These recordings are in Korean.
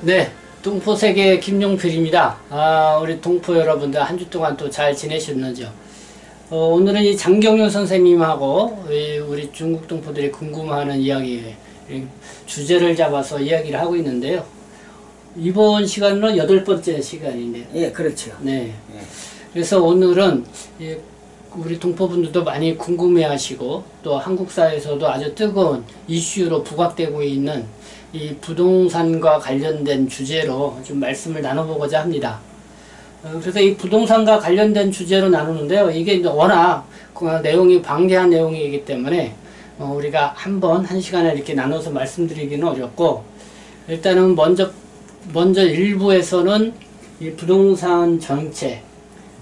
네, 동포세계 김용필입니다. 우리 동포 여러분들 한 주 동안 또 잘 지내셨는지요? 오늘은 이 장경윤 선생님하고 우리 중국 동포들이 궁금해하는 이야기 주제를 잡아서 이야기를 하고 있는데요. 이번 시간은 8번째 시간인데요. 예, 그렇죠. 네. 예. 그래서 오늘은 우리 동포분들도 많이 궁금해하시고 또 한국 사회에서도 아주 뜨거운 이슈로 부각되고 있는 이 부동산과 관련된 주제로 좀 말씀을 나눠보고자 합니다. 그래서 이 부동산과 관련된 주제로 나누는데요. 이게 이제 워낙 내용이 방대한 내용이기 때문에 우리가 한 시간에 이렇게 나눠서 말씀드리기는 어렵고, 일단은 먼저 1부에서는 이 부동산 정책,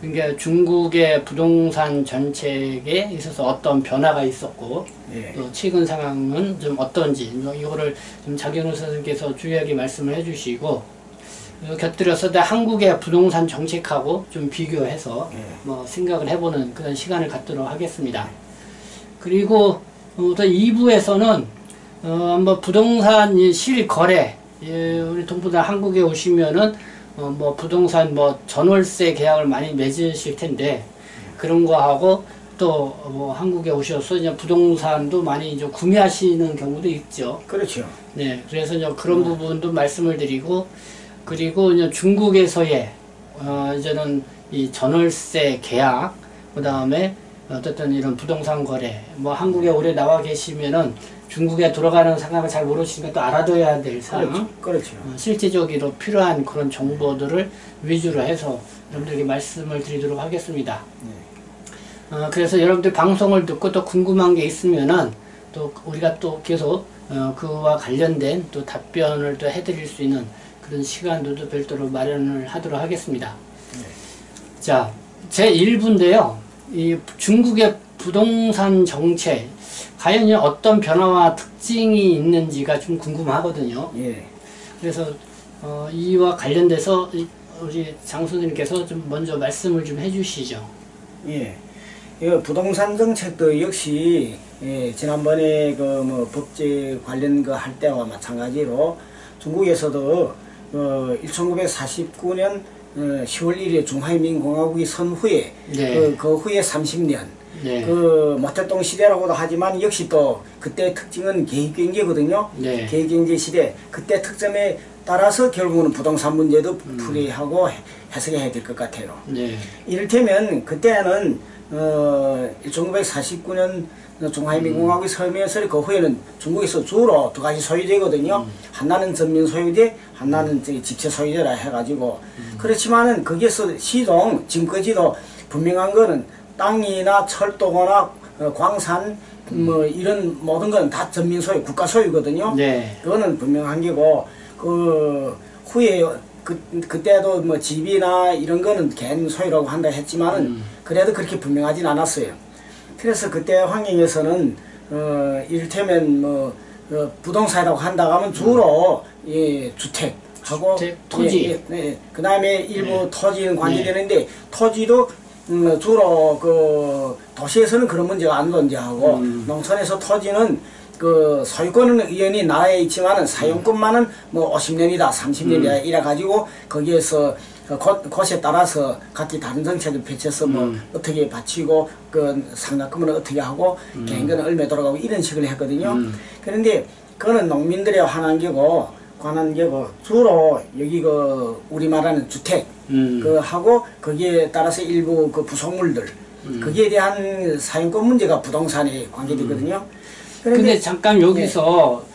그러니까 중국의 부동산 정책에 있어서 어떤 변화가 있었고, 예. 또 최근 상황은 좀 어떤지, 이거를 좀 장경윤 선생님께서 주요하게 말씀을 해주시고, 곁들여서 한국의 부동산 정책하고 좀 비교해서 생각을 해보는 그런 시간을 갖도록 하겠습니다. 그리고 또 2부에서는 한번 부동산 실거래, 우리 동포들 한국에 오시면은 부동산 전월세 계약을 많이 맺으실 텐데, 그런 거 하고 또 한국에 오셔서 이제 부동산도 많이 이제 구매하시는 경우도 있죠. 그렇죠. 네, 그래서 이제 그런 부분도 말씀을 드리고, 그리고 이제 중국에서의 이제는 이 전월세 계약, 그 다음에 어쨌든 이런 부동산 거래, 한국에 오래 나와 계시면은 중국에 돌아가는 상황을 잘 모르시니까 또 알아둬야 될 사항, 그렇죠. 실제적으로 필요한 그런 정보들을 위주로 해서 여러분들에게 말씀을 드리도록 하겠습니다. 네. 그래서 여러분들 방송을 듣고 또 궁금한 게 있으면은 또 우리가 또 계속 그와 관련된 또 답변을 또 해드릴 수 있는 그런 시간들도 별도로 마련을 하도록 하겠습니다. 네. 자, 제 1부인데요. 이 중국의 부동산 정책, 과연 어떤 변화와 특징이 있는지가 좀 궁금하거든요. 예. 그래서 이와 관련돼서 우리 장 선생님께서 좀 먼저 말씀을 좀 해주시죠. 예. 이 부동산 정책도 역시 지난번에 법제 관련 할 때와 마찬가지로 중국에서도 1949년 10월 1일 중화인민공화국이 선 후에 네. 그 후에 30년 네. 모택동 시대라고도 하지만 역시 또 그때 특징은 계획경제거든요. 네. 계획경제 시대 그때 특점에 따라서 결국은 부동산 문제도 풀이하고 해석해야 될 것 같아요. 네. 이를테면 그때는 1949년 중화인민공화국이 서면서 그 후에는 중국에서 주로 두 가지 소유제거든요. 하나는 전면 소유제, 하나는 집체 소유제라 해가지고 그렇지만은 거기에서 시종 지금까지도 분명한 거는 땅이나 철도거나 광산 이런 모든 건 다 전면 소유, 국가 소유거든요. 네. 그거는 분명한 게고 그 후에 그때도 집이나 이런 거는 개인 소유라고 한다 했지만은 그래도 그렇게 분명하진 않았어요. 그래서 그때 환경에서는 이를테면 부동산이라고 한다고 하면 주로 주택하고 토지, 그 다음에 일부 토지는 관계되는데 토지도 주로 도시에서는 그런 문제가 안 존재하고 농촌에서 토지는 소유권은 의원이 나라에 있지만은 사용권만은 50년이다 30년이다 이래 가지고 거기에서 곳에 따라서 각기 다른 정책을 펼쳐서 어떻게 바치고 상납금은 어떻게 하고 개인권은 얼마 돌아가고 이런 식으로 했거든요. 그런데 그거는 농민들의 관한 게고 주로 여기 우리 말하는 주택 하고 거기에 따라서 일부 부속물들 거기에 대한 사용권 문제가 부동산에 관계되거든요. 근데 잠깐 여기서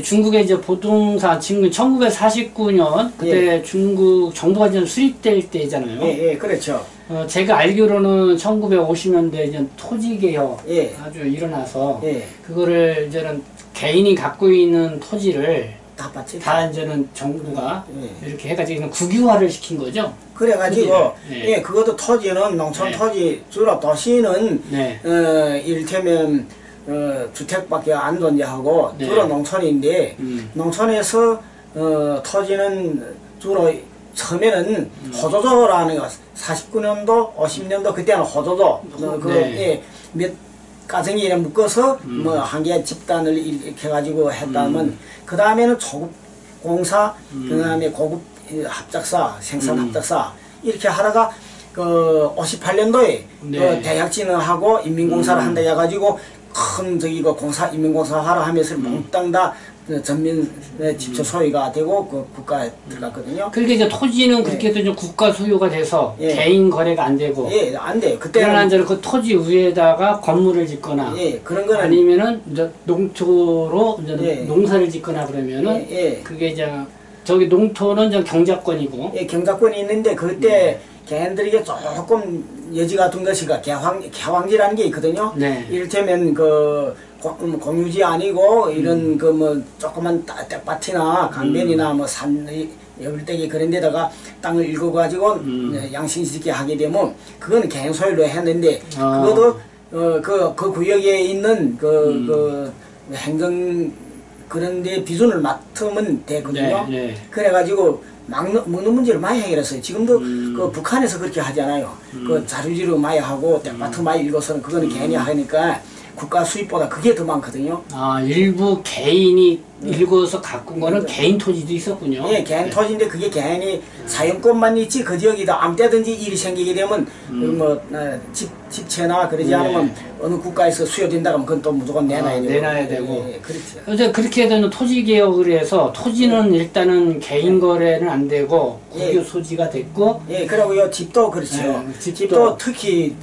중국의 이제 부동산 지금 1949년 그때 중국 정부가 이제 수립될 때잖아요. 예, 그렇죠. 제가 알기로는 1950년대 이제 토지 개혁 아주 일어나서 그거를 이제는 개인이 갖고 있는 토지를 다 이제는 정부가 이렇게 해가지고 국유화를 시킨 거죠. 그래가지고 그것도 토지는 농촌 토지 주로 도시는 이를테면 주택밖에 안 존재하고 주로 농촌인데 농촌에서 토지는 주로 처음에는 호조조라는 거 49년도, 50년도 그때는 호조조 몇 가정이 이렇게 묶어서 뭐 한 개 집단을 이렇게 해가지고 했다면 그 다음에는 초급 공사, 그 다음에 고급 합작사, 생산 합작사 이렇게 하다가 그 58년도에 그 대학 진학하고 인민공사를 한다 해가지고 큰 저기 그 공사 인민공사 하라 하면서 몽땅 다 전면 집초 소유가 되고 그 국가에 들어갔거든요. 그러니까 이제 토지는 그렇게 해도 좀 국가 소유가 돼서 개인 거래가 안 되고. 안 돼요. 그때는 그러나 이제 그 토지 위에다가 건물을 짓거나 그런 거는 아니면은 이제 농토로 이제 농사를 짓거나 그러면은 그게 이제 저기 농토는 이제 경작권이고. 경작권이 있는데 그때 개인들에게 조금 여지가 둔 것이 개황지라는 게 있거든요. 이를테면 그 공유지 아니고 이런 그 뭐 조그만 떼밭이나 강변이나 뭐 산 여울대기 그런 데다가 땅을 읽어가지고 양심있게 하게 되면 그거는 개인 소유로 했는데 그것도 그 구역에 있는 그 행정 그런 데 비준을 맡으면 되거든요. 그래가지고 먹는 문제를 많이 해결했어요. 지금도 그 북한에서 그렇게 하잖아요. 그 자료지로 많이 하고 떼밭 많이 읽어서는 그거는 개인이 하니까 국가 수입보다 그게 더 많거든요. 아, 일부 개인이 읽어서 가꾼 거는 개인 토지도 있었군요. 개인 토지인데 그게 개인이 사용권만 있지 그 지역이다 아무 때든지 일이 생기게 되면 뭐 집채나 그러지 않으면 어느 국가에서 수여된다고 하면 그건 또 무조건 내놔야 되고. 내놔야 되고. 그렇죠. 그래서 그렇게 되는 토지 개혁을 해서 토지는 일단은 개인 거래는 안 되고 국유 소지가 됐고. 그리고요 집도 그렇죠. 집도 특히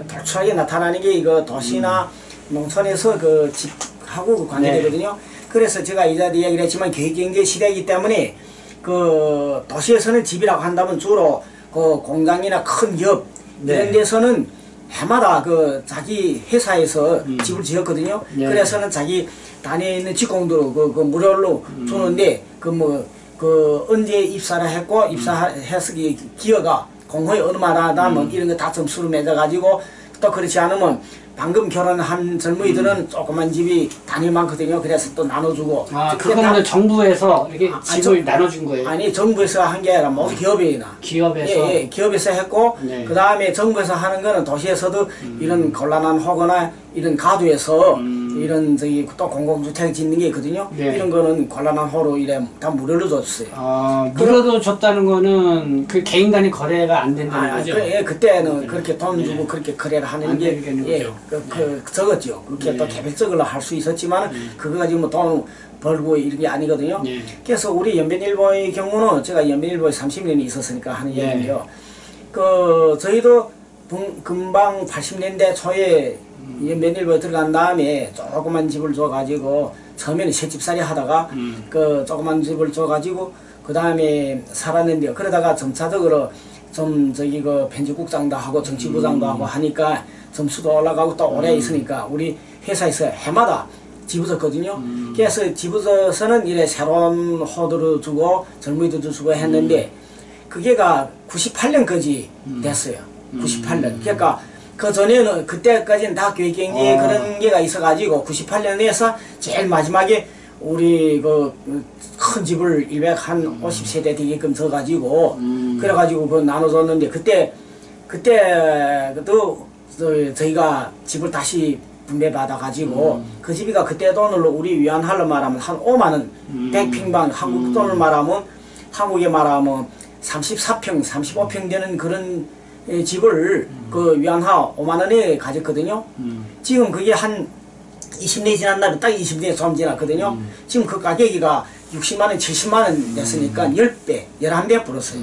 독특하게 나타나는 게 이거 도시나 농촌에서 그 집하고 그 관계되거든요. 그래서 제가 이자도 이야기를 했지만 계획경제 시대이기 때문에 그 도시에서는 집이라고 한다면 주로 그 공장이나 큰 기업 이런 데서는 해마다 그 자기 회사에서 집을 지었거든요. 그래서는 자기 단위에 있는 직공도 그 무료로 주는데 그 언제 입사를 했고 입사해서 기여가 공허에 얼마나 뭐 이런 거 다 점수를 매겨가지고 또 그렇지 않으면 방금 결혼한 젊은이들은 조그만 집이 단위 많거든요. 그래서 또 나눠주고. 그거는 정부에서 이렇게 집을 나눠준 거예요? 아니, 정부에서 한 게 아니라 모두 기업이나. 기업에서? 기업에서 했고, 그 다음에 정부에서 하는 거는 도시에서도 이런 곤란한 호거나 이런 가두에서 이런 저기 또 공공주택 짓는 게 있거든요. 이런 거는 곤란한 호로 이래 다 무료로 줬어요. 무료로 줬다는 거는 그 개인 간의 거래가 안 된다는 거죠? 그때는 그렇게 돈 주고 그렇게 거래를 하는 게 적었죠. 그렇게 또 개별적으로 할 수 있었지만 그거 가지고 뭐 돈 벌고 이런 게 아니거든요. 그래서 우리 연변일보의 경우는 제가 연변일보에 30년이 있었으니까 하는 얘기인데요. 그 저희도 금방 80년대 초에 연변일보에 들어간 다음에 조그만 집을 줘가지고 처음에는 새집살이 하다가 그 조그만 집을 줘가지고 그 다음에 살았는데요. 그러다가 점차적으로 좀 저기 그 편집국장도 하고 정치부장도 하고 하니까 점수도 올라가고 또 오래 있으니까 우리 회사에서 해마다 집어줬거든요. 그래서 집어줘서는 이래 새로운 호도를 주고 젊은이들도 주고 했는데 그게가 98년까지 됐어요. 98년. 그러니까 그 전에는 그때까지는 다 교육경제에 그런 게가 있어가지고 98년에서 제일 마지막에 우리 그 큰 집을 250세대 되게끔 줘가지고 그래가지고 그 나눠줬는데 그때도 저희가 집을 다시 분배받아가지고 그 집이가 그때 돈으로 우리 위안할로 말하면 한 5만원 100평방 한국 돈을 말하면 한국에 말하면 34평 35평 되는 그런 집을 그 위안하 5만원에 가졌거든요. 지금 그게 한 20년 지난 날은 딱 20년이 좀 지났거든요. 지금 그 가격이가 60만원, 70만원 됐으니까 10배, 11배 불었어요.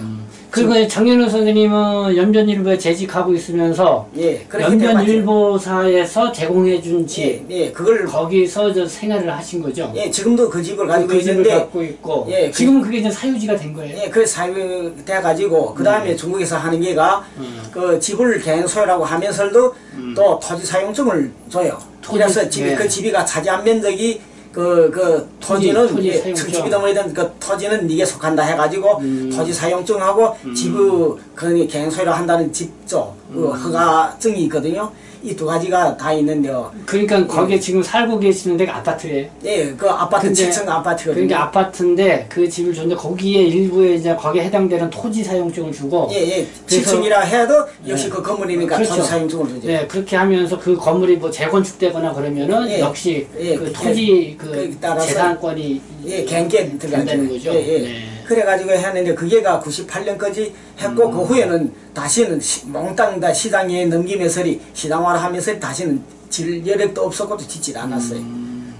그리고 장윤호 선생님은 연변일보에 재직하고 있으면서 연변일보사에서 제공해준 집, 그걸 거기서 저 생활을 하신 거죠? 지금도 그 집을 가지고 있는데, 집을 갖고 있고, 지금은 그게 이제 사유지가 된 거예요? 그래서 사유돼 가지고 그 다음에 중국에서 하는 게가 그 집을 개인 소유라고 하면서도 또 토지 사용증을 줘요. 그래서 그 집이가 차지한 면적이 그 토지는 청집이든 뭐든 그 토지는 네게 속한다 해가지고 토지 사용증하고 집의 그 개인 소유를 한다는 집조 그 허가증이 있거든요. 이 두 가지가 다 있는데요. 그러니까 거기에 지금 살고 계시는 데가 아파트예요. 예, 그 아파트 근데 7층 아파트거든요. 그러니까 아파트인데 그 집을 줬는데 거기에 일부에 이제 거기에 해당되는 토지 사용증을 주고 예, 예. 그래서 7층이라 해도 역시 그 건물이니까 그렇죠. 토지 사용증을 주죠. 네, 그렇게 하면서 그 건물이 뭐 재건축되거나 그러면은 예. 역시 예, 그 그 토지 그 그 따라서 재산권이 예, 갱게 들어가죠. 된다는 거죠. 예, 예. 네. 그래가지고 했는데 그게가 98년까지 했고 그 후에는 다시는 몽땅 다 시장에 넘기면서 시장화를 하면서 다시는 질 여력도 없었고 또 짓질 않았어요.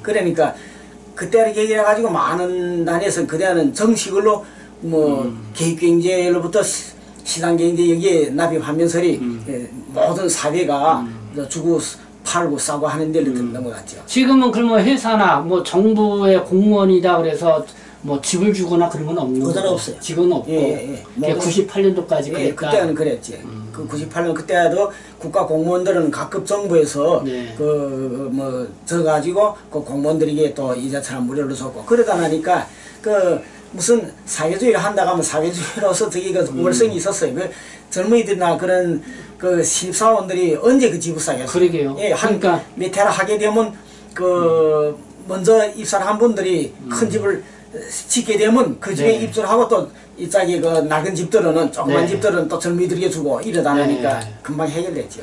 그러니까 그때를 계기해 가지고 많은 단에서 그때는 정식으로 뭐 계획경제로부터 시장경제 여기에 납입하면서 모든 사회가 주고 팔고 싸고 하는 데를 넘어갔죠. 지금은 그러면 회사나 뭐 정부의 공무원이다 그래서 뭐 집을 주거나 그런 건 없는 그건 거죠? 없어요. 지금은 없고 예. 그게 98년도까지 예, 그러니까 그때는 그랬지. 그 98년 그때도 국가 공무원들은 각급 정부에서 네. 그 뭐 져가지고 그 공무원들에게 또 이자처럼 무료로 줬고 그러다 나니까 그 무슨 사회주의를 한다고 하면 사회주의로서 저기 그 우월성이 있었어요. 그 젊은이들이나 그런 그 신입사원들이 언제 그 집을 싸겠어요? 그러게요. 예, 그러니까 몇 해를 하게 되면 그 먼저 입사를 한 분들이 큰 집을 짓게 되면 그 집에 네. 입주를 하고 또 이짝에 그 낡은 집들은 조그만 네. 집들은 또 젊은이들에게 주고 이러다 네. 보니까 금방 해결됐죠.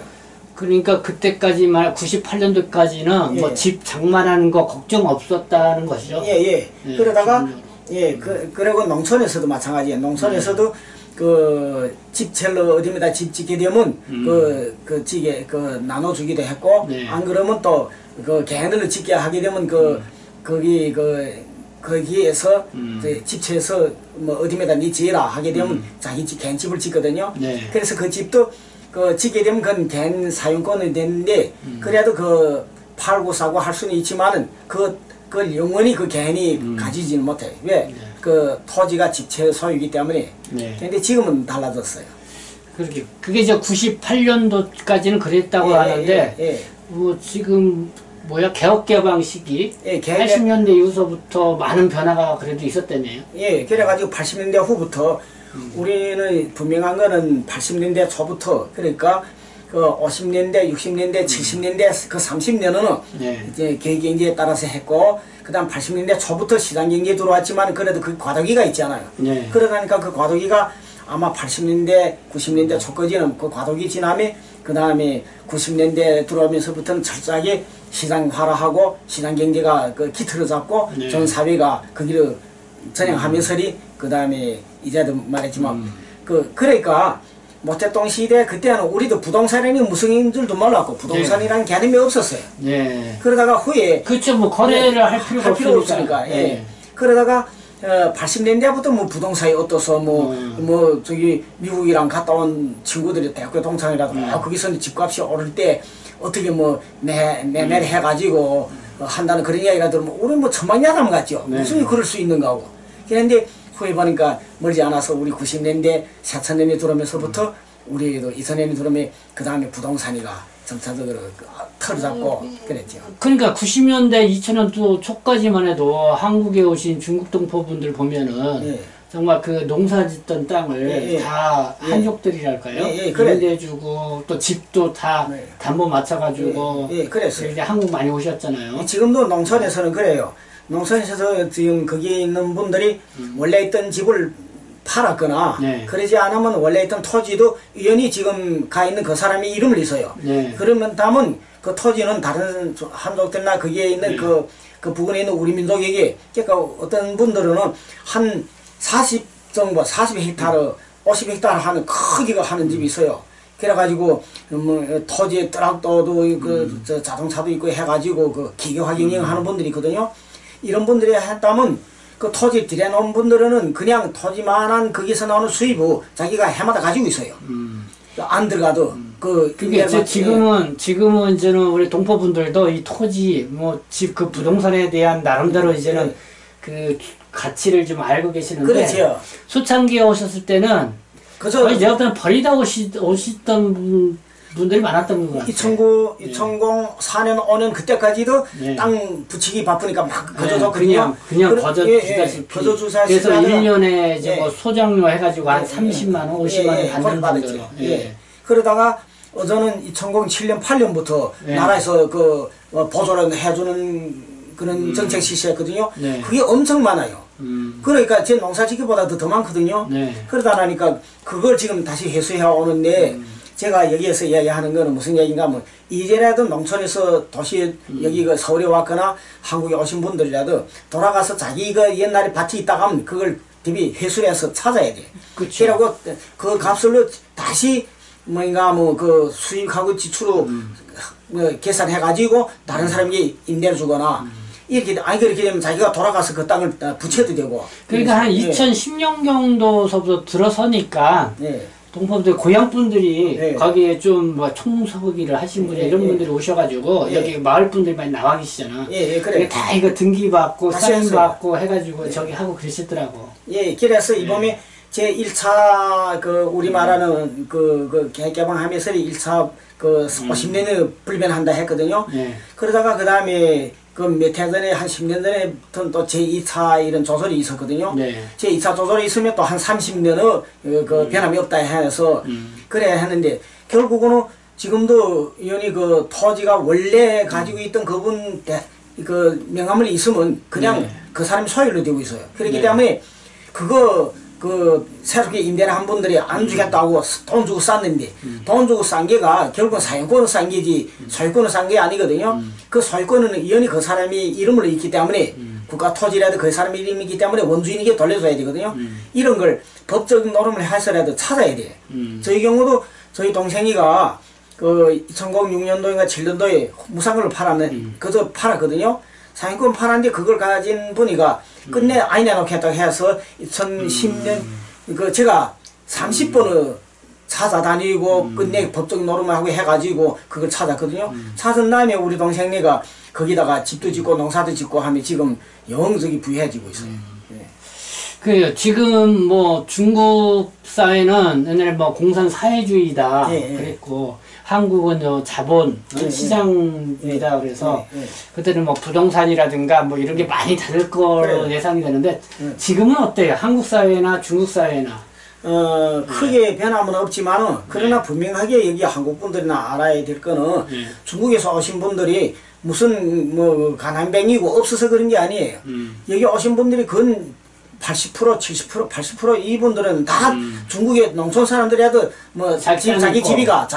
그러니까 그때까지만 98년도까지는 예. 뭐 집 장만하는 거 걱정 없었다는 것이죠. 예. 네, 그러다가 지금요. 그리고 농촌에서도 마찬가지예요. 농촌에서도 그 집철로 어디에다 집 짓게 되면 그 집에 그 나눠주기도 했고 네. 안 그러면 또 그 개인들로 짓게 하게 되면 거기 거기에서 집채에서 뭐 어디에다 니 지어라 하게 되면 자기 집 개인 집을 짓거든요. 네. 그래서 그 집도 그 짓게 되면 그건 개인 사용권이 되는데 그래도 그 팔고 사고 할 수는 있지만은 그걸 영원히 그 개인이 가지지는 못해요. 왜? 그 토지가 집채 소유이기 때문에. 네. 근데 지금은 달라졌어요. 그게 이제 98년도까지는 그랬다고 하는데 뭐 지금 뭐야 개혁개방 시기 예, 80년대 이후서부터 많은 변화가 그래도 있었다네요. 예, 그래가지고 80년대 후부터 우리는 분명한 거는 80년대 초부터 그러니까 그 50년대, 60년대, 70년대 그 30년은 네. 이제 계획경제에 따라서 했고 그다음 80년대 초부터 시장경제에 들어왔지만 그래도 그 과도기가 있잖아요. 네. 그러다니까 그 과도기가 아마 80년대, 90년대 초까지는 그 과도기 지나면 그 다음에 90년대 들어오면서부터는 철저하게 시장화하고 시장경제가 그 기틀을 잡고 네. 전 사회가 거기를 전향하면서리 그 다음에 이제도 말했지만 그러니까 모택동 시대 그때는 우리도 부동산이 무슨 줄도 몰랐고 부동산이라는 개념이 없었어요. 네. 그러다가 후에 그렇죠. 뭐 거래를 할 필요가 없으니까. 예. 그러다가 80년대부터 뭐 부동산이 어떠서 뭐 저기 미국이랑 갔다 온 친구들이 대학교 동창이라도 거기서 집값이 오를 때 어떻게 뭐 매매를 해가지고 한다는 그런 이야기가 들으면 우리 뭐 천만야담 같죠. 네. 무슨 그럴 수 있는가 하고. 그런데 후에 보니까 멀지 않아서 우리 90년대 4000년대 들어오면서부터 우리도 2000년대 들어오면 그 다음에 부동산이가 점차적으로 털을 잡고 그랬죠. 그러니까 90년대 2000년도 초까지만 해도 한국에 오신 중국 동포분들 보면은 예. 정말 그 농사 짓던 땅을 예. 다 한족들이랄까요? 그래. 임대주고 또 집도 다 네. 담보 맞춰가지고 그랬어요. 이제 한국 많이 오셨잖아요. 지금도 농촌에서는 그래요. 농촌에서 지금 거기 있는 분들이 원래 있던 집을 팔았거나 네. 그러지 않으면 원래 있던 토지도 우연히 지금 가 있는 그 사람의 이름을 있어요. 네. 그러면 다면 그 토지는 다른 한족들이나 거기에 있는 그 부근에 있는 우리 민족에게 그러니까 어떤 분들은 한 40 정도 40헥타르 50헥타르 하는 크기가 하는 집이 있어요. 그래가지고 뭐 토지에 트락터도 그 저 자동차도 있고 해가지고 그 기계 확인형 하는 분들이 있거든요. 이런 분들이 했다면 그 토지 들여놓은 분들은 그냥 토지만한 거기서 나오는 수입을 자기가 해마다 가지고 있어요. 안 들어가도 그게 이제 지금은 이제는 우리 동포분들도 이 토지 뭐 집 그 부동산에 대한 나름대로 이제는 그 가치를 좀 알고 계시는데 그렇죠. 소창기에 오셨을 때는 거의 제가 볼때는 버리다 오시던 분들이 많았던 것 같아요. 2004년 5년 그때까지도 네. 땅 붙이기 바쁘니까 막 거저줬거든요. 그냥 거저주다시피. 그래서 그래서 1년에 이제 예. 뭐 소장료 해가지고 한 30만 원, 50만 원 받는 받았죠. 정도로. 예. 그러다가 저는 2007년 8년부터 네. 나라에서 보조를 해주는 그런 정책 실시했거든요. 네. 그게 엄청 많아요. 그러니까 제 농사짓기보다 더 많거든요. 네. 그러다 나니까 그걸 지금 다시 회수해 오는데 제가 여기에서 이야기하는 거는 무슨 얘기인가 하면 이제라도 농촌에서 도시 여기 서울에 왔거나 한국에 오신 분들이라도 돌아가서 자기가 옛날에 밭이 있다가 하면 그걸 대비 회수를 해서 찾아야 돼. 그쵸. 그러고 그 값을 다시 뭔가 그 수익하고 지출로 계산해 가지고 다른 사람에게 임대를 주거나 이렇게 아니 그렇게 되면 자기가 돌아가서 그 땅을 부채도 되고. 그러니까 한 예. 2010년 정도서부터 들어서니까 예. 동포분들 고향 분들이 네. 거기에 좀 뭐 총서기를 하신 분이 이런 분들이 오셔가지고 여기 마을 분들이 많이 나와 계시잖아. 예, 그래. 그게 다 이거 등기 받고 다시 사인 했어요. 받고 해가지고 저기 하고 그러시더라고. 예, 그래서 이번에 제 1차 우리 말하는 개방하면서 1차 50년을 불변한다 했거든요. 네. 그러다가 그 다음에 몇 해 전에 한 10년 전에 또 제2차 이런 조설이 있었거든요. 네. 제2차 조설이 있으면 또 한 30년의 변함이 없다 해서 그래야 하는데 결국은 지금도 의원이 토지가 원래 가지고 있던 그분 명함을 있으면 그냥 네. 그 사람이 소유로 되고 있어요. 그렇기 네. 때문에 새롭게 임대를 한 분들이 안 주겠다고 돈 주고 쌌는데 돈 주고 싼 게가 결국은 사용권을 싼 게지 소유권을 싼 게 아니거든요. 그 소유권은 의원이 그 사람이 이름으로 있기 때문에 국가 토지라도 그 사람 이름이기 때문에 원주인에게 돌려줘야 되거든요. 이런 걸 법적 노름을 해서라도 찾아야 돼. 저희 경우도 저희 동생이가 2006년도인가 7년도에 무상으로 그저 팔았거든요. 사용권 팔았는데 그걸 가진 분이가 끝내 아이내 놓겠다고 해서 2010년 제가 30번을 찾아다니고 끝내 법적 노름하고 해가지고 그걸 찾았거든요. 찾은 다음에 우리 동생네가 거기다가 집도 짓고 농사도 짓고 하면 지금 영적이 부유해지고 있어요. 예. 그 지금 뭐 중국 사회는 옛날에 뭐 공산 사회주의다 그랬고 한국은 자본 시장이다 그래서 그때는 뭐 부동산이라든가 뭐 이런 게 많이 다를 거로 예상이 되는데 지금은 어때요? 한국 사회나 중국 사회나? 크게 변함은 없지만은 그러나 분명하게 여기 한국 분들이나 알아야 될 거는 중국에서 오신 분들이 무슨 가난뱅이고 없어서 그런 게 아니에요. 여기 오신 분들이 근 80%, 70%, 80% 이분들은 다 중국의 농촌 사람들이라도 자기 집이가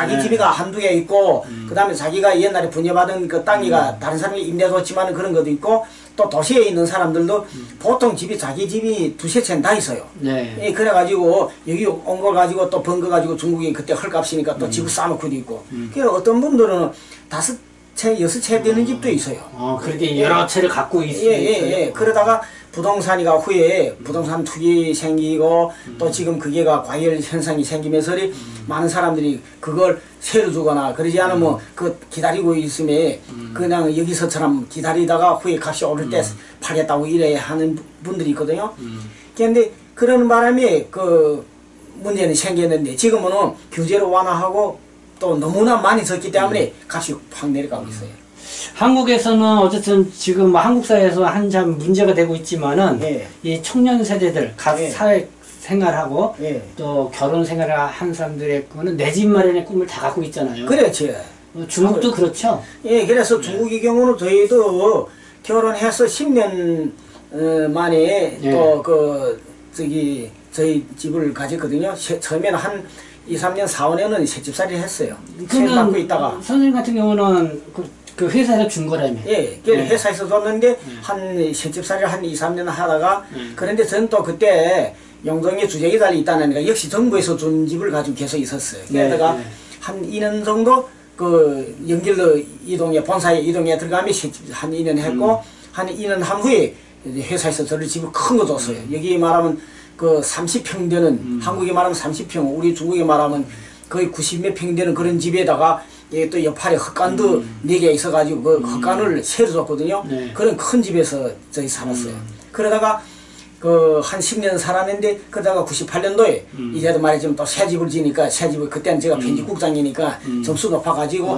한두 개 있고 그다음에 자기가 옛날에 분여받은 그 땅이가 다른 사람이 임대줬지만 그런 것도 있고 또 도시에 있는 사람들도 보통 자기 집이 두세 채는 다 있어요. 네. 예, 그래가지고 여기 온 거 가지고 또 번 거 가지고 중국이 그때 헐값이니까 또 집을 싸놓고도 있고 그래서 어떤 분들은 5채, 6채 되는 집도 있어요. 그렇게 여러 채를 갖고 있어요. 예. 그러다가 부동산이가 후에 부동산 투기 생기고 또 지금 그게가 과열 현상이 생기면서 많은 사람들이 그걸 세로 주거나 그러지 않으면 기다리고 있으면 그냥 여기서처럼 기다리다가 후에 값이 오를 때 팔겠다고 이래 하는 분들이 있거든요. 그런데 그런 바람에 문제는 생겼는데 지금은 규제를 완화하고 또 너무나 많이 졌기 때문에 값이 확 내려가고 있어요. 한국에서는 어쨌든 지금 한국 사회에서 한참 문제가 되고 있지만은 이 청년 세대들 각 사회 생활하고 또 결혼 생활을 한 사람들의 거는 내 집 마련의 꿈을 다 갖고 있잖아요. 그렇지. 중국도 그렇죠. 예, 그래서 중국의 경우는 저희도 결혼해서 10년 만에 또 저희 집을 가졌거든요. 처음에는 한 2, 3년, 4, 5년은 새집살이를 했어요. 세 받고 있다가. 선생님 같은 경우는 그 회사에서 준 거라며. 예, 회사에서 줬는데 한 새집살이를 한 2, 3년 하다가 그런데 저는 또 그때 영동에 주재기달이 있다니까 역시 정부에서 준 집을 가지고 계속 있었어요. 그러다가 한 2년 정도 연길로 본사에 이동해 들어가면 한 2년 했고 한 2년 한 후에 회사에서 저를 집을 큰 거 줬어요. 여기 말하면 30평 되는 한국에 말하면 30평, 우리 중국에 말하면 거의 90몇 평 되는 그런 집에다가 또 옆팔에 헛간도 4개 있어가지고 그 헛간을 새로 줬거든요. 그런 큰 집에서 저희 살았어요. 그러다가 한 10년 살았는데 그러다가 98년도에 이제도 말이지만 또 새 집을 지니까 새 집을 그때는 제가 편집국장이니까 점수 높아가지고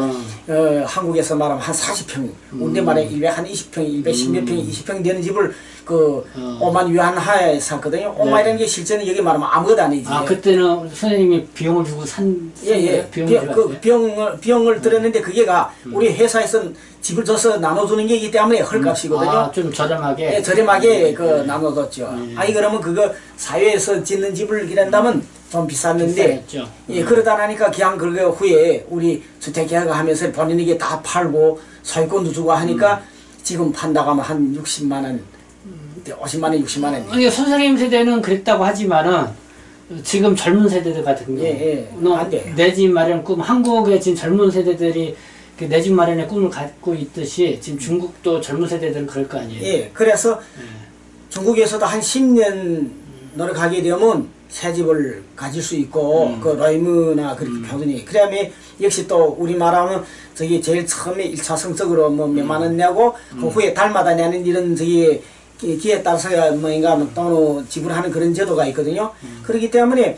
한국에서 말하면 한 40평 우리 말에 한 20평, 110몇 평, 20평 되는 집을 그 5만 유한 하에 샀거든요. 5만이라는 게 실제는 여기 말하면 아무것도 아니지. 아, 그때는 선생님이 비용을 주고 산 예. 비용을 들었는데 그게가 우리 회사에서 집을 줘서 나눠주는 게 있기 때문에 헐값이거든요. 아, 좀 저렴하게. 예, 저렴하게 그 나눠줬죠. 아니 그러면 그거 사회에서 짓는 집을 이런다면 좀 비쌌는데, 비쌌죠. 예, 그러다 나니까 그냥 그거 후에 우리 주택계약을 하면서 본인에게 다 팔고 소유권도 주고 하니까 지금 판다고 하면 한 60만 원, 50만 원, 60만 원. 이게 선생님 세대는 그랬다고 하지만은 지금 젊은 세대들 같은 경우 안 돼. 내 집 마련 꿈, 한국의 지금 젊은 세대들이 내 집 마련의 꿈을 갖고 있듯이 지금 중국도 젊은 세대들은 그럴 거 아니에요. 예, 그래서 중국에서도 한 10년 노력하게 되면 새 집을 가질 수 있고 그 라이무나 그렇게 표현이 그다음에 역시 또 우리 말하면 저기 제일 처음에 1차 성적으로 뭐 몇만 원 내고 그 후에 달마다 내는 이런 저기 기에 따라서야 뭐인가 또는 지불하는 그런 제도가 있거든요. 그렇기 때문에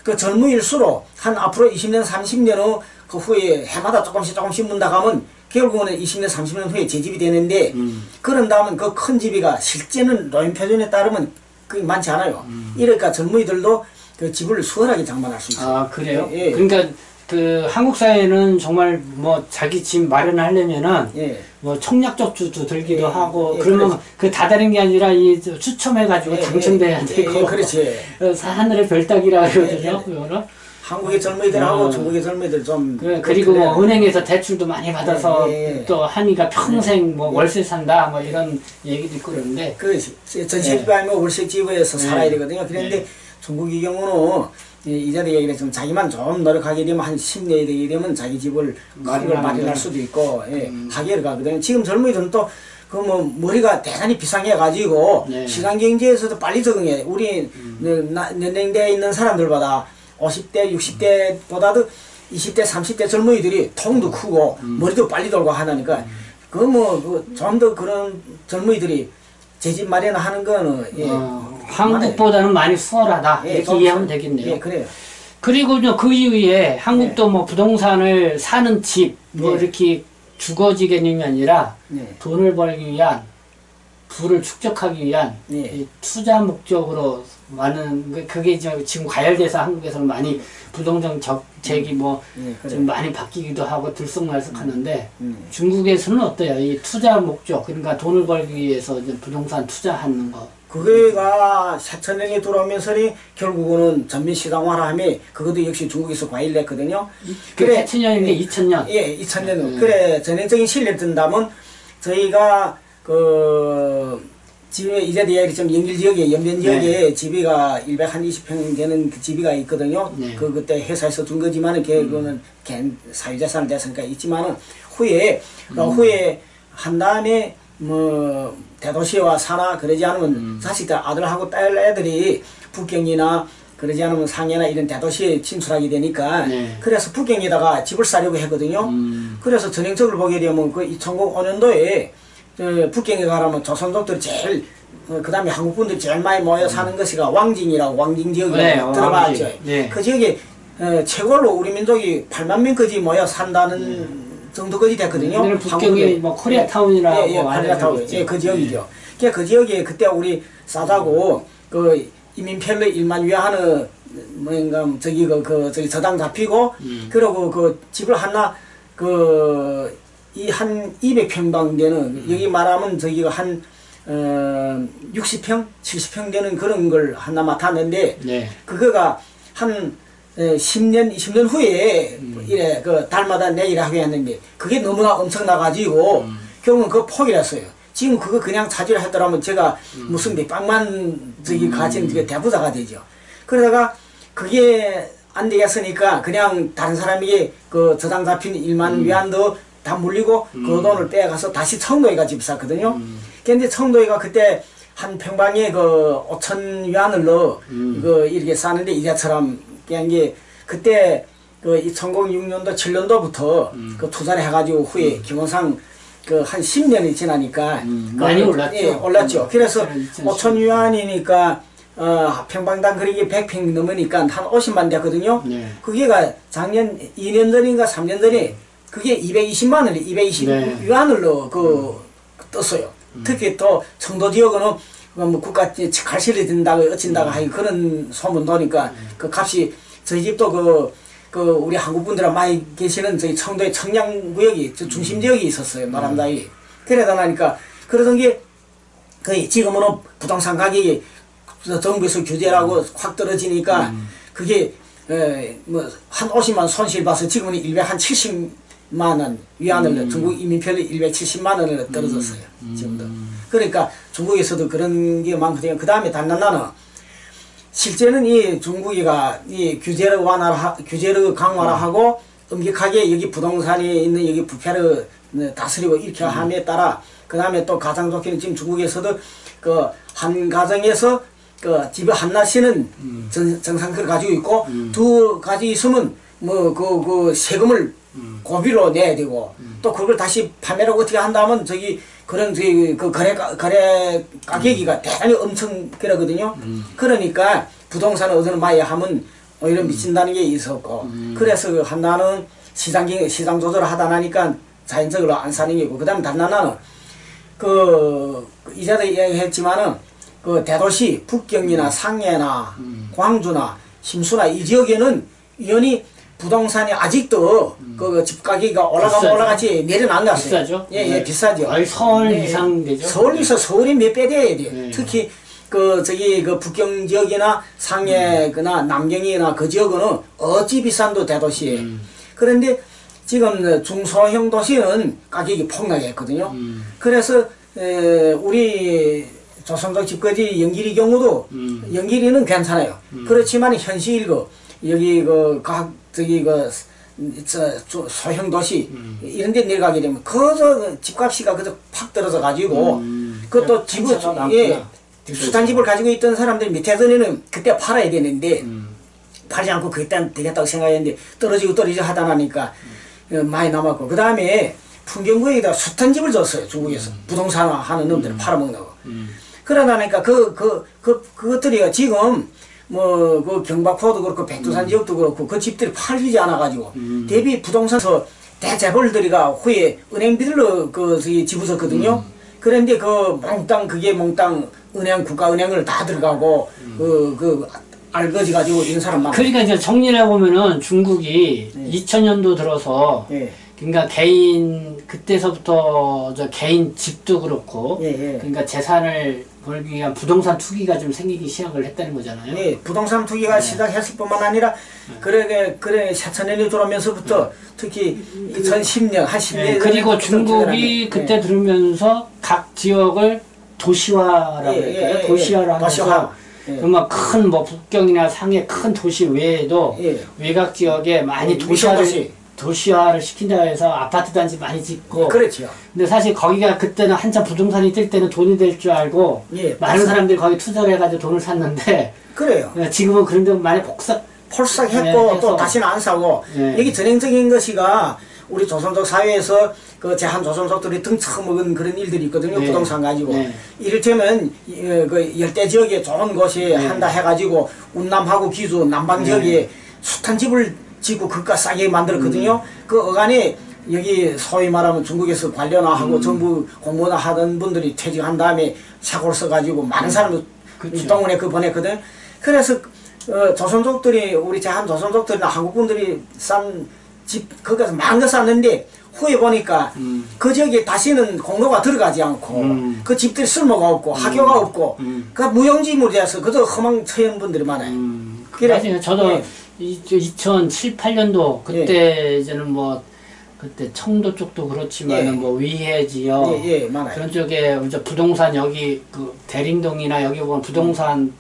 그 젊은일수록 한 앞으로 20년 30년 후 그 후에 해마다 조금씩 문다 가면 결국은 20년 30년 후에 재집이 되는데 그런 다음은 그 큰 집이가 실제는 노인 표준에 따르면 그게 많지 않아요. 이러니까 젊은이들도 그 집을 수월하게 장만할 수 있어요. 아, 그래요? 예. 그러니까 그 한국 사회는 정말 뭐 자기 집 마련하려면은 예. 뭐 청약적주도 들기도 예. 하고 예, 그러면 그렇지. 그 다 다른 게 아니라 이 추첨해가지고 예. 당첨돼야 되고 예. 그렇지. 하늘의 별따기라 그러거든요. 예. 그거는. 한국의 젊은이들하고 중국의 젊은이들 좀 그리고 뭐 은행에서 대출도 많이 받아서 예. 또 하니까 평생 뭐 월세 산다 뭐 이런 얘기도 있고 그러는데 그 전세집 아니면 월세집에서 살아야 되거든요. 그런데 중국의 경우는 이자도 얘기를 좀 자기만 좀 노력하게 되면 한 10년이 되게 되면 자기 집을 큰 걸 마련할 수도 있고 하게 가거든요. 지금 젊은이들은 또 그 뭐 머리가 대단히 비상해 가지고 시간 경제에서도 빨리 적응해. 우리 연령대에 있는 사람들보다 50대, 60대보다도 20대, 30대 젊은이들이 통도 크고 머리도 빨리 돌고 하니까 그 뭐 좀 더 그런 젊은이들이 제 집 마련하는 거는 한국보다는 많이 수월하다 이렇게 이해하면 되겠네요. 예, 그래요. 그리고 그 이후에 한국도 뭐 부동산을 사는 집 뭐 이렇게 주거지 개념이 아니라 돈을 벌기 위한 부를 축적하기 위한 이 투자 목적으로 많은 그게 지금 과열돼서 한국에서는 많이 부동산 정책이 뭐 좀 많이 바뀌기도 하고 들썩날썩하는데 중국에서는 어때요? 이 투자 목적 그러니까 돈을 벌기 위해서 이제 부동산 투자하는 거. 그게가 4천년이 들어오면서 결국은 전면 시장화하며 그것도 역시 중국에서 과일냈거든요. 그래 4천년인데 2000년. 예, 2000년. 그래 전형적인 실례 든다면 저희가 그 집에 이제 대학이 좀 연길 지역에 연변 지역에 집이가 120평 되는 그 집이가 있거든요. 그때 회사에서 준 거지만은 그거는 사유재산을 됐으니까 있지만은 후에 한 다음에 뭐 대도시에 와 사나 그러지 않으면 자식들 아들하고 딸 애들이 북경이나 그러지 않으면 상해나 이런 대도시에 진출하게 되니까 그래서 북경에다가 집을 사려고 했거든요. 그래서 전형적으로 보게 되면 그 2005년도에 북경에 가라면 조선족들이 제일 그 다음에 한국분들이 제일 많이 모여 사는 것이가 왕징이라고 왕징 지역이라고 들어봤죠. 그 지역에 최고로 우리 민족이 8만 명까지 모여 산다는 정도까지 됐거든요. 북경이 뭐 코리아타운이라고 코리아타운. 그 지역이죠. 그 지역에 그때 우리 싸자고 그 이민편로 1만 위하는 뭐인가 저기 저기 저당 잡히고 그러고 그 집을 하나 이 한 200평방 되는 여기 말하면 저기가 한 60평, 70평 되는 그런 걸 하나 맡았는데 그거가 한 10년, 20년 후에 이래 그 달마다 내일 하게 했는데 그게 너무나 엄청나가지고 결국은 그거 포기를 했어요. 지금 그거 그냥 차지를 했더라면 제가 무슨 몇백만 저기 가진 대부자가 되죠. 그러다가 그게 안 되겠으니까 그냥 다른 사람에게 그 저당 잡힌 1만 위안도 다 물리고 그 돈을 빼가서 다시 청도에 가 집 샀거든요. 근데 청도에가 그때 한 평방에 그 5천 위안을로 그 이렇게 사는데 이제처럼 그냥 게 그때 그 2006년도 7년도부터 그 투자를 해가지고 후에 김원상 그 한 10년이 지나니까 많이 올랐죠. 예, 올랐죠. 그래서 5천 위안이니까 평방당 그러기 100평 넘으니까 한 50만 됐거든요. 그게가 작년 2년 전인가 3년 전에 그게 220만 원이 220 위안을로 떴어요. 특히 또 청도 지역은 뭐 국가 갈실이 된다고 어찐다고 하기 그런 소문 도니까 그 값이 저희 집도 우리 한국 분들 많이 계시는 저희 청도의 청량구역이 중심 지역이 있었어요. 노란다이. 그러다 나니까 그러던 게 거의 지금은 부동산 가격이 정부에서 규제라고 확 떨어지니까 그게 뭐 한 50만 손실 봐서 지금은 일배 한 70만 원 위안을 중국 이민표를 170만 원을 떨어졌어요. 지금도. 그러니까 중국에서도 그런 게 많거든요. 그 다음에 단단나는 실제는 이 중국이가 이 규제를 규제를 강화를 하고 엄격하게 여기 부동산에 있는 여기 부패를 다스리고 이렇게 함에 따라 그 다음에 또 가장 좋게는 지금 중국에서도 그 한 가정에서 그 집에 하나씩은 정상표를 가지고 있고 두 가지 있으면 뭐 그 세금을 고비로 내야 되고 또 그걸 다시 판매를 어떻게 한다면 저기 그런 저기 그 거래 가격이가 대단히 엄청 그러거든요. 그러니까 부동산을 어디를 많이 하면 오히려 미친다는 게 있었고 그래서 한나는 시장 조절을 하다 나니까 자연적으로 안 사는 게고 그다음 다른 하나는 이제도 이야기했지만은 그 대도시 북경이나 상해나 광주나 심수나 이 지역에는 연히 부동산이 아직도 그 집 가격이 올라가지 내려는 안 갔어요. 비싸죠? 예, 비싸죠. 거의 서울 이상 되죠? 서울이 몇 배 돼야 돼요. 특히 그 북경 지역이나 상해나 남경이나 그 지역은 어찌 비싼도 대도시예요. 그런데 지금 중소형 도시는 가격이 폭락했거든요. 그래서 우리 조선족 집거지 연길이 경우도 연길이는 괜찮아요. 그렇지만 현실이고 여기 소형 도시 이런 데 내려가게 되면 그저 집값이가 그저 팍 떨어져 가지고 그것도 집을 수단집을 가지고 있던 사람들 밑에서는 그때 팔아야 되는데 팔지 않고 그때 되겠다고 생각했는데 떨어지고 하다 나니까 많이 남았고 그 다음에 풍경구역에다 숱한 집을 줬어요. 중국에서 부동산 하는 놈들을 팔아먹는다고. 그러다 보니까 그것들이 지금 뭐 그 경박포도 그렇고 백두산 지역도 그렇고 그 집들이 팔리지 않아 가지고 대비 부동산서 대재벌들이가 후에 은행비들로 집을 줬거든요. 그런데 그게 몽땅 은행 국가은행을 다 들어가고 알거지 가지고 이런 사람 많아. 그러니까 이제 정리를 해보면은 중국이 2000년도 들어서 그러니까 그때서부터 개인 집도 그렇고 그러니까 재산을 벌기 위한 부동산 투기가 좀 생기기 시작을 했다는 거잖아요. 예, 부동산 투기가 시작했을 뿐만 아니라 그래 4천년이 들어오면서부터 특히 2010년 한 10년 그리고 중국이 그때 들으면서 각 지역을 도시화라고 할까요? 도시화를 하면서 정말 큰 북경이나 상해 큰 도시 외에도 외곽 지역에 많이 도시화를 시킨다고 해서 아파트 단지 많이 짓고 그렇죠. 근데 사실 거기가 그때는 한참 부동산이 뜰 때는 돈이 될 줄 알고 많은 사람들이 거기 투자를 해가지고 돈을 샀는데 그래요. 지금은 그런 데 많이 폴싹했고 또 다시는 안 사고 여기 전형적인 것이가 우리 조선족 사회에서 그 제한 조선족들이 등쳐먹은 그런 일들이 있거든요. 부동산 가지고 이를테면 그 열대 지역에 좋은 곳에 한다 해가지고 운남하고 기주 남방 지역에 숱한 집을 짓고 그깟 싸게 만들었거든요. 그 어간에 여기 소위 말하면 중국에서 관련화하고 정부 공무원 하던 분들이 퇴직한 다음에 사고를 써가지고 많은 사람들 동원에 보냈거든. 그래서 조선족들이 우리 제한 조선족들이나 한국분들이 싼 집 거기서 많은 거 쌌는데 후에 보니까 그 지역에 다시는 공로가 들어가지 않고 그 집들이 쓸모가 없고 학교가 없고 그 무용지물이 돼서 그저 허망처연 분들이 많아요. 맞아요. 저도 2007, 8년도 그때 이제는 뭐 그때 청도 쪽도 그렇지만은 뭐 위해 지역 그런 쪽에 이제 부동산 여기 그 대림동이나 여기 보면 부동산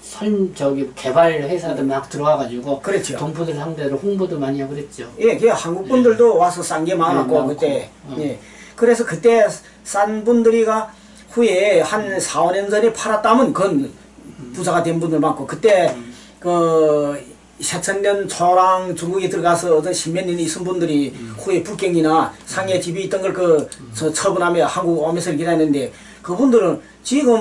개발 회사들 막 들어와가지고 그렇죠. 동포들 상대로 홍보도 많이 하고 그랬죠. 그 한국 분들도 와서 싼 게 많았고 그때. 그래서 그때 싼 분들이가 후에 한 4, 5년 전에 팔았다면 그건 부자가 된 분들 많고 그때 새천년 초랑 중국에 들어가서 어떤 십몇 년이 있은 분들이 후에 북경이나 상해 집이 있던 걸 처분하며 한국 오면서 기다렸는데 그분들은 지금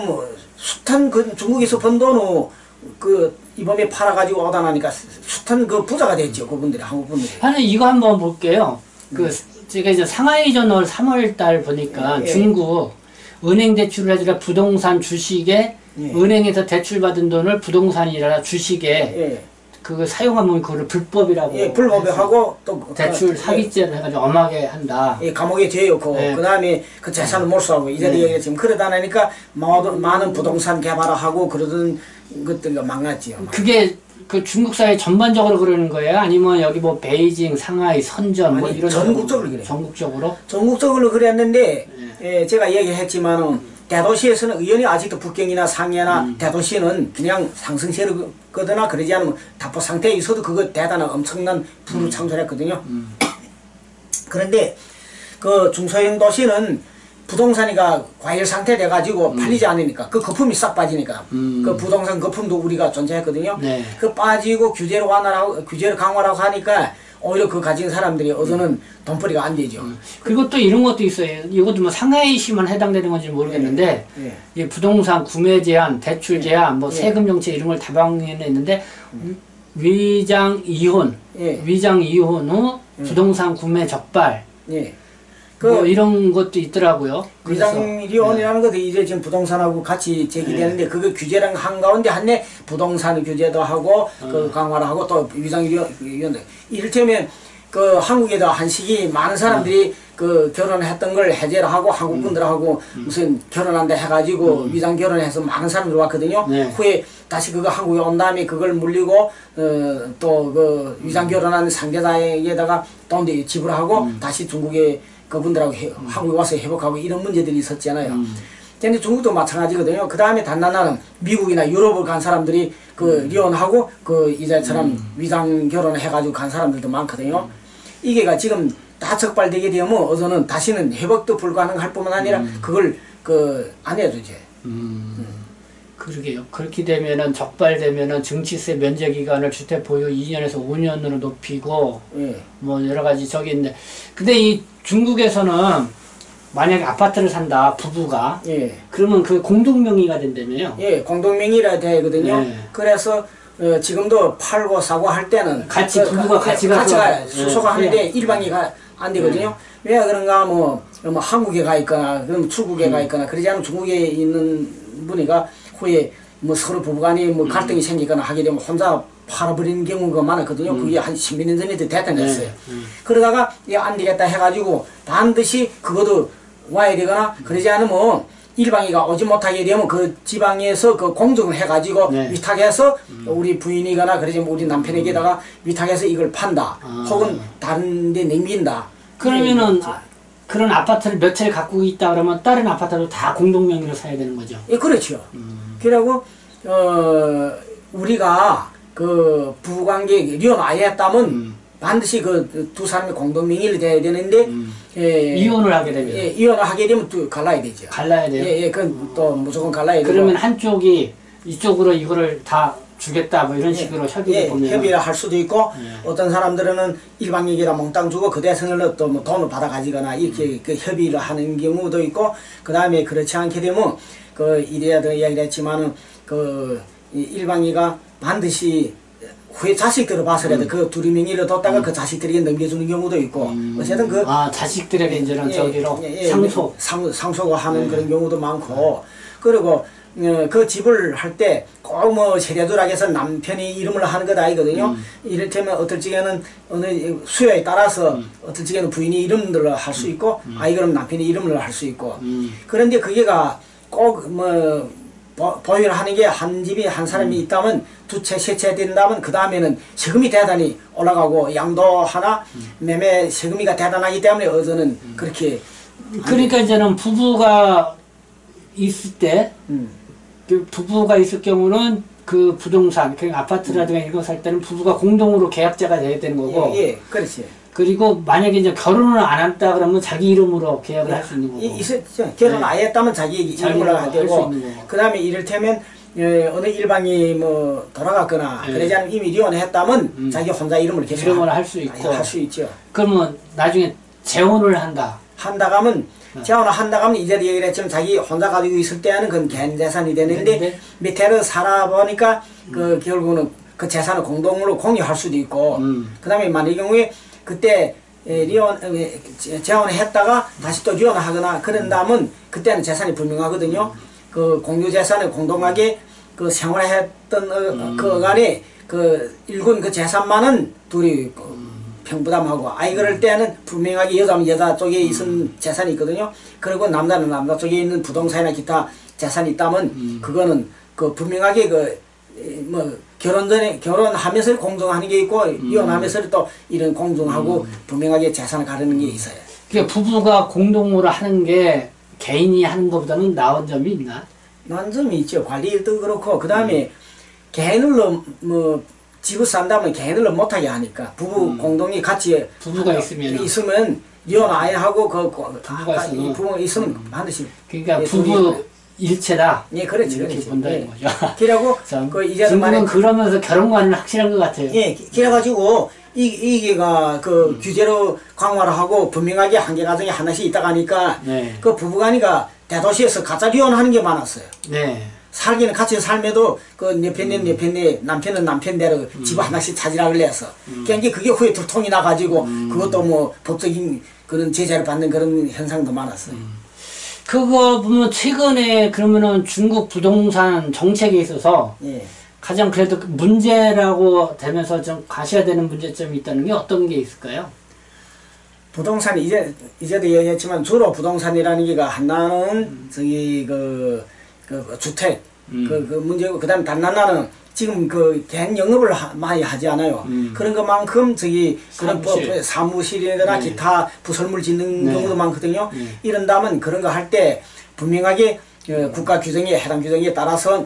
숱한 중국에서 번 돈을 이번에 팔아가지고 오다 나니까 숱한 부자가 됐죠. 그분들이 한국 분들이. 하나 이거 한번 볼게요. 제가 이제 상하이저널 3월달 보니까 중국 은행 대출을 해주라 부동산 주식의 예. 은행에서 대출받은 돈을 부동산이나 주식에 예. 그거 사용하면 그거를 불법이라고. 예, 불법하고 또 대출 사기죄를 해가지고 엄하게 한다. 예, 감옥에 죄였고 예. 그다음에 그 재산을 몰수하고 이자리 얘기했지만 그러다 나니까 많은 부동산 개발을 하고 그러던 것들이 망했지요. 그게 그 중국 사회 전반적으로 그러는 거예요? 아니면 여기 뭐 베이징, 상하이, 선전 뭐 아니, 이런 전국적으로 그래요. 전국적으로? 전국적으로 그랬는데 예, 제가 얘기했지만은 대도시에서는 의원이 아직도 북경이나 상해나 대도시는 그냥 상승세를 거거나 그러지 않으면 답보 상태에 있어도 그거 대단한 엄청난 부를 창출했거든요. 그런데 그 중소형 도시는 부동산이가 과열 상태 돼가지고 팔리지 않으니까 그 거품이 싹 빠지니까 그 부동산 거품도 우리가 존재했거든요. 네. 그 빠지고 규제를 완화하고 규제를 강화하고 하니까 오히려 그 가진 사람들이 얻어는 돈벌이가 안 되죠. 그리고 또 이런 것도 있어요. 이것도 뭐 상하이시만 해당되는 건지 모르겠는데 예. 이 부동산 구매 제한, 대출 제한, 뭐 예. 세금 정책 이런 걸 다방에는 있는데 위장 이혼, 예. 위장 이혼 후 부동산 구매 적발 예. 뭐 이런 것도 있더라고요. 그래서 위장이혼이라는 것도 이제 지금 부동산하고 같이 제기되는데 그게 규제랑 한가운데 한데 부동산 규제도 하고 그 강화를 하고 또 위장이혼 이를테면 그 한국에도 한 시기 많은 사람들이 그 결혼했던 걸 해제를 하고 한국 분들하고 무슨 결혼한다 해가지고 위장 결혼해서 많은 사람들이 왔거든요. 네. 후에 다시 그거 한국에 온 다음에 그걸 물리고 또 그 위장 결혼한 상대자에게다가 돈 지불하고 다시 중국에 그분들하고 한국에 와서 회복하고 이런 문제들이 있었잖아요. 근데 중국도 마찬가지거든요. 그 다음에 단단하는 미국이나 유럽을 간 사람들이 그 이혼하고 그 이제처럼 위장 결혼을 해가지고 간 사람들도 많거든요. 이게가 지금 다 적발되게 되면 어서는 다시는 회복도 불가능할 뿐만 아니라 그걸 그 안 해도 이제. 그러게요. 그렇게 되면은 적발되면은 증치세 면제 기간을 주택 보유 2년에서 5년으로 높이고 예. 뭐 여러 가지 저기 있는데 근데 이 중국에서는 만약에 아파트를 산다 부부가 예. 그러면 그 공동 명의가 된다며요. 예, 공동명의라 되거든요. 네. 그래서 지금도 팔고 사고 할 때는 같이 부부가 같이 가서 수소가 하는데 일방이가 안 되거든요. 왜 그런가 뭐 한국에 가 있거나 그럼 출국에 가 있거나 그러지 않으면 중국에 있는 분이가 후에 뭐 서로 부부간에 뭐 갈등이 생기거나 하게 되면 혼자 팔아버리는 경우가 많았거든요. 그게 한 10몇 년 전에도 대단했어요. 그러다가 안 되겠다 해가지고 반드시 그것도 와야 되거나 그러지 않으면 일방이가 오지 못하게 되면 그 지방에서 그 공정을 해가지고 네. 위탁해서 우리 부인이거나 그러지 우리 남편에게다가 위탁해서 이걸 판다. 혹은 다른 데 넘긴다. 그러면은 그런 아파트를 몇 채를 갖고 있다 그러면 다른 아파트도 다 공동 명의로 사야 되는 거죠. 예, 그렇죠. 그리고 우리가 그 부부관계 이혼 아예 했다면 반드시 그 두 사람이 공동 명의로 돼야 되는데 이혼을 하게 되면 이혼을 하게 되면 또 갈라야 되죠. 갈라야 돼요. 예, 그건 또 무조건 갈라야 되고. 그러면 한쪽이 이쪽으로 이거를 다 주겠다 뭐 이런 식으로 협의를 보면 협의를 할 수도 있고 어떤 사람들은 일방에게다 몽땅 주고 그 대선을 또 뭐 돈을 받아 가지거나 이렇게 그 협의를 하는 경우도 있고 그 다음에 그렇지 않게 되면 그 이래야도 이야기를 했지만은 그 일방이가 반드시 후에 자식들을 봐서라도 그 둘이 명의를 뒀다가 그 자식들에게 넘겨주는 경우도 있고 어쨌든 그 자식들에게 이제는 저기로 상속을 하는 그런 경우도 많고 그리고 그 집을 할 때 꼭 뭐 세대주락해서 남편이 이름을 하는 것 아니거든요. 이를테면 어떨 적에는 어느 수요에 따라서 어떨 적에는 부인이 이름들을 할 수 있고 아이 그럼 남편이 이름을 할 수 있고 그런데 그게가 꼭 뭐 보유를 하는 게 한 집이 한 사람이 있다면 두 채, 세 채 된다면 그 다음에는 세금이 대단히 올라가고 양도 하나 매매 세금이가 대단하기 때문에 어제는 그렇게 그러니까 이제는 부부가 있을 때 그 부부가 있을 경우는 그 부동산, 그 아파트라든가 이런 거 살 때는 부부가 공동으로 계약자가 돼야 되는 거고 예, 그렇지. 그리고 만약에 이제 결혼을 안 했다 그러면 자기 이름으로 계약을 할 수 있는 거고 있었죠. 결혼 아예 했다면 자기 이름으로 해야 되고 그 다음에 이를테면 어느 일방이 뭐 돌아갔거나 그러지 않으면 이미 이혼했다면 자기 혼자 이름을 계속 이름을 할 수 있고 할 수 있죠. 그러면 나중에 재혼을 한다 가면 재혼을 한다 가면 이전에 얘기를 했지만 자기 혼자 가지고 있을 때는 그건 개인 재산이 되는데 밑에를 살아보니까 그 결국은 그 재산을 공동으로 공유할 수도 있고 그 다음에 만일 경우에 그때 재혼을 했다가 다시 또 이혼을 하거나 그런다면 그때는 재산이 불명하거든요. 그 공유재산을 공동하게 그 생활했던 그 어간에 그 일군 그 재산만은 둘이 평부담하고 아이 그럴 때는 분명하게 여자면 여자 쪽에 있은 재산이 있거든요. 그리고 남자는 남자 쪽에 있는 부동산이나 기타 재산이 있다면 그거는 그 분명하게 그 뭐 결혼 전에 결혼하면서 공정하는 게 있고 이혼하면서 또 이런 공정하고 분명하게 재산을 가르는 게 있어요. 그러니까 부부가 공동으로 하는 게 개인이 하는 것보다는 나은 점이 있나? 나은 점이 있죠. 관리도 그렇고 그 다음에 개인으로 뭐 집을 산다면 개인으로 못하게 하니까 부부 공동이 같이 부부가 있으면 이혼 아예 하고 그 부부가 부부가 있으면 반드시 그러니까 부부 일체다. 예, 그렇지, 이렇게 그렇지. 본다는 예. 거죠. 그래고 그 이제는 중국은 그러면서 결혼관은 확실한 것 같아요. 예, 그래가지고 이게가 그 규제로 강화를 하고 분명하게 한 개 가정에 하나씩 있다가 하니까 네. 그 부부간이가 대도시에서 가짜 이혼하는 게 많았어요. 네. 살기는 같이 삶에도 그 내 편네 남편은 남편대로 집을 하나씩 차지하려 해서 그러니까 그게 후에 두통이 나가지고 그것도 뭐 법적인 그런 제재를 받는 그런 현상도 많았어요. 그거 보면 최근에 그러면은 중국 부동산 정책에 있어서 예. 가장 그래도 문제라고 되면서 좀 가셔야 되는 문제점이 있다는 게 어떤 게 있을까요? 부동산 이제도 얘기했지만 주로 부동산이라는 게가 하나는 저기 그 주택 그 문제고 그다음에 다른 하나는 지금 그 개인 영업을 많이 하지 않아요. 그런 것만큼 저기 그런 사무실이나 네. 기타 부설물 짓는 네. 경우도 많거든요. 네. 이런다면 그런 거 할 때 분명하게 국가 규정에 해당 규정에 따라서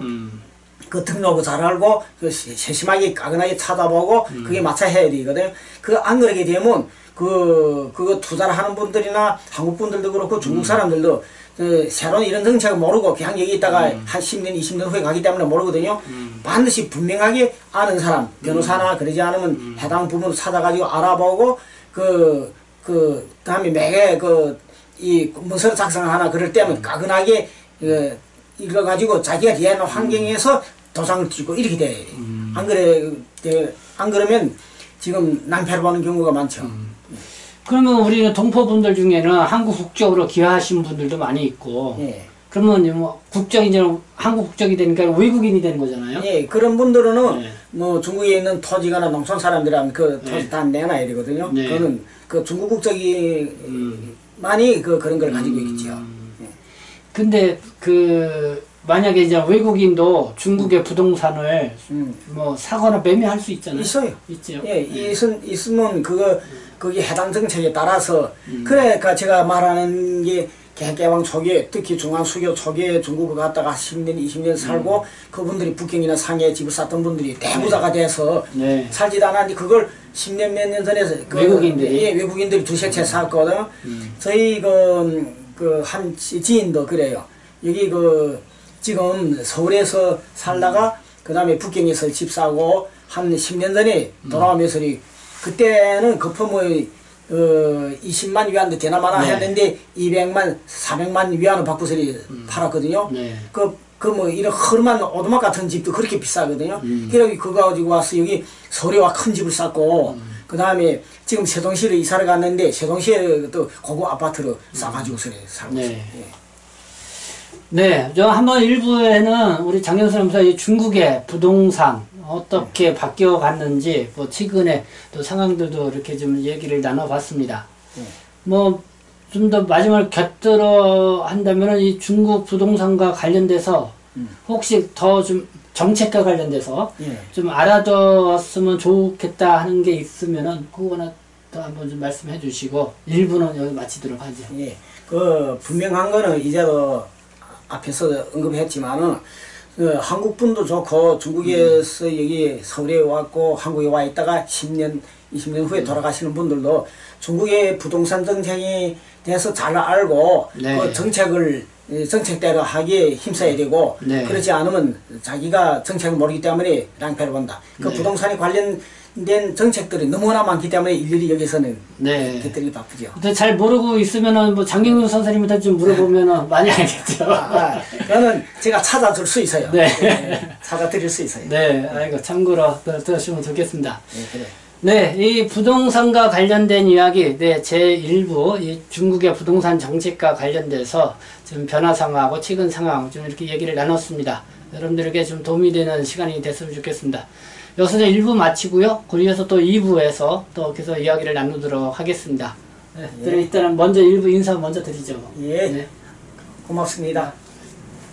그 등록을 잘 알고 그 세심하게 까근하게 찾아보고 그게 맞춰 해야 되거든요. 그 안 그러게 되면 그거 투자를 하는 분들이나 한국 분들도 그렇고 중국 사람들도 그 새로운 이런 정책을 모르고 그냥 여기 있다가 한 10년, 20년 후에 가기 때문에 모르거든요. 반드시 분명하게 아는 사람, 변호사나 그러지 않으면 해당 부분을 찾아가지고 알아보고 그 다음에 매개 이 문서를 작성하나 그럴 때면 까근하게 이거 가지고 자기가 대하는 환경에서 도장을 찍고 이렇게 돼. 안 그러면 지금 낭패를 보는 경우가 많죠. 그러면 우리는 동포분들 중에는 한국 국적으로 귀화하신 분들도 많이 있고, 예. 그러면 뭐 국적이 이제 한국 국적이 되니까 외국인이 되는 거잖아요. 예, 그런 분들은 네. 뭐 중국에 있는 토지거나 농촌 사람들이라면 그 토지 네. 다 내놔야 되거든요. 네. 그거는 그 중국 국적이 많이 그런 걸 가지고 있겠죠. 근데 만약에 이제 외국인도 중국의 부동산을 뭐 사거나 매매할 수 있잖아요. 있어요. 있죠. 예, 있으면 거기 해당 정책에 따라서 그러니까 제가 말하는 게 개개방 초기에 특히 중앙수교 초기에 중국을 갔다가 10년, 20년 살고 그분들이 북경이나 상해에 집을 샀던 분들이 대부자가 돼서 네. 살지도 않았는데 그걸 10년 몇 년 전에 외국인들이? 예, 외국인들이 두세 채 샀거든. 저희 한 지인도 그래요. 여기 지금 서울에서 살다가 그 다음에 북경에서 집 사고 한 10년 전에 돌아오면서 그때는 거품의 20만 위안도 되나 마나 네. 했는데 200만, 400만 위안을 받고서 팔았거든요. 네. 뭐 이런 허름한 오두막 같은 집도 그렇게 비싸거든요. 그래서 그거 가지고 와서 여기 서울에 와 큰 집을 샀고 그 다음에 지금 세종시로 이사를 갔는데 세종시에 또 고급 아파트로 싸가지고 살고 네. 있어요. 예. 네, 저 한번 일부에는 우리 장경수 남사 이 중국의 부동산 어떻게 바뀌어 갔는지 뭐 최근에 또 상황들도 이렇게 좀 얘기를 나눠봤습니다. 뭐 좀 더 마지막으로 곁들어 한다면은 이 중국 부동산과 관련돼서 혹시 더 좀 정책과 관련돼서 예. 좀 알아뒀으면 좋겠다 하는 게 있으면은 그거나 또 한번 좀 말씀해 주시고 일부는 여기 마치도록 하죠. 예. 분명한 거는 이제도 앞에서 언급했지만은 한국 분도 좋고 중국에서 여기 서울에 왔고 한국에 와 있다가 10년, 20년 후에 돌아가시는 분들도 중국의 부동산 정책에 대해서 잘 알고 네. 그 정책대로 하기에 힘써야 되고 네. 그렇지 않으면 자기가 정책을 모르기 때문에 낭패를 본다. 그 네. 부동산에 관련된 정책들이 너무나 많기 때문에 일일이 여기서는 네. get들이 바쁘죠. 근데 잘 모르고 있으면은 뭐 장경수 선생님한테 좀 물어보면은 많이 알겠죠. 그거는 제가 찾아줄 수 있어요. 네. 찾아드릴 수 있어요. 네, 아이고 참고로 들으시면 좋겠습니다. 네, 그래. 네, 이 부동산과 관련된 이야기, 네, 제1부, 이 중국의 부동산 정책과 관련돼서 좀 변화 상황하고 최근 상황 좀 이렇게 얘기를 나눴습니다. 여러분들에게 좀 도움이 되는 시간이 됐으면 좋겠습니다. 여기서 1부 마치고요. 그리고서 또 2부에서 또 계속 이야기를 나누도록 하겠습니다. 네, 일단은 먼저 1부 인사 먼저 드리죠. 예. 네. 고맙습니다.